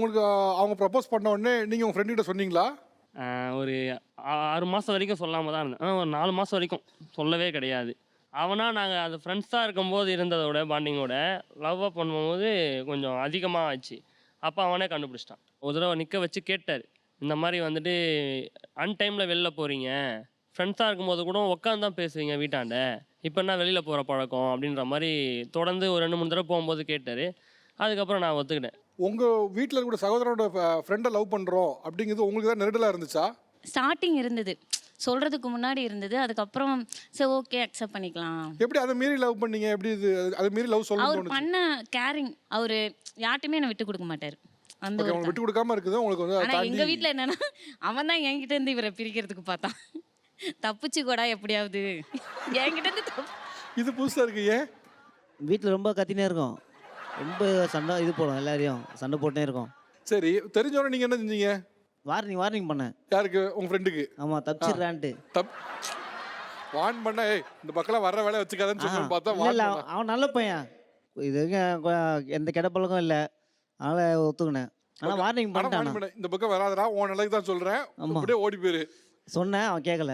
உங்களுக்கு அவங்க ப்ரப்போஸ் பண்ண உடனே நீங்கள் உங்கள் ஃப்ரெண்டுகிட்ட சொன்னீங்களா? ஒரு 6 மாதம் வரைக்கும் சொல்லாமல் தான் இருந்தேன். ஒரு 4 மாதம் வரைக்கும் சொல்லவே கிடையாது. அவனா நாங்கள் அது ஃப்ரெண்ட்ஸாக இருக்கும்போது இருந்ததோட பாண்டிங்கோட லவ்வாக பண்ணும்போது கொஞ்சம் அதிகமாக ஆச்சு. அப்போ அவனே கண்டுபிடிச்சிட்டான். ஒரு தடவை நிற்க வச்சு கேட்டார். இந்த மாதிரி வந்துட்டு அன்டைமில் வெளில போகிறீங்க, ஃப்ரெண்ட்ஸாக இருக்கும்போது கூட உட்காந்து தான் பேசுவீங்க வீட்டாண்ட, இப்போ என்ன வெளியில் போகிற பழக்கம் அப்படின்ற மாதிரி தொடர்ந்து ஒரு 2-3 தடவை போகும்போது கேட்டார். அதுக்கப்புறம் நான் ஒத்துக்கிட்டேன். உங்கள் வீட்டில் இருக்கிற சகோதரனோட ஃப்ரெண்டை லவ் பண்ணுறோம் அப்படிங்கிறது உங்களுக்கு தான் நெருடலாக இருந்துச்சா? ஸ்டார்டிங் இருந்தது, சொல்கிறதுக்கு முன்னாடி இருந்தது. அதுக்கப்புறம் சரி ஓகே அக்செப்ட் பண்ணிக்கலாம். எப்படி அதை மீறி லவ் பண்ணீங்க? எப்படி இது அதை மீறி லவ் சொல்லணும்னு அவர் தோணுச்சு? பண்ண கேரிங், அவர் யார்ட்டுமே என்னை விட்டு கொடுக்க மாட்டார். அந்த ஓகே, அவங்க விட்டு கொடுக்காம இருக்குது உங்களுக்கு வந்து அதை ஆனால் தாண்டி எங்கள் வீட்டில் என்னன்னா அவன் தான் என்கிட்ட இருந்து இவரை பிரிக்கிறதுக்கு பார்த்தான். தப்பிச்சு கூட எப்படியாவது என்கிட்ட இருந்து இது புதுசாக இருக்கு. ஏன்? வீட்டில் ரொம்ப கத்தினே இருக்கும், ரொம்ப சண்டை இது போடும், எல்லாரையும் சண்டை போட்டே இருக்கோம். சரி, தெரிஞ்சோடனே நீங்கள் என்ன செஞ்சீங்க? வார்னிங் பண்ணேன். யாருக்கு? உங்கள் ஃப்ரெண்டுக்கு? ஆமாம், தப்பிச்சிடுறான்ட்டு. வான் பண்ண, ஏய் இந்த பக்கம் வர்ற வேலை வச்சுக்காதன்னு சொல்லணும்னு பார்த்தா இல்லை, வான் பண்ண. அவன் நல்ல பையன், இது வரைக்கும் எந்த கெட்ட பழக்கம் இல்லை, அதனால் ஒத்துக்கினேன். ஆனால் வார்னிங் பண்ணிட்டான். இந்த பக்கம் வராதடா, உன் நிலைக்கு தான் சொல்கிறேன், அப்படியே ஓடி போயிரு சொன்னேன், அவன் கேட்கல.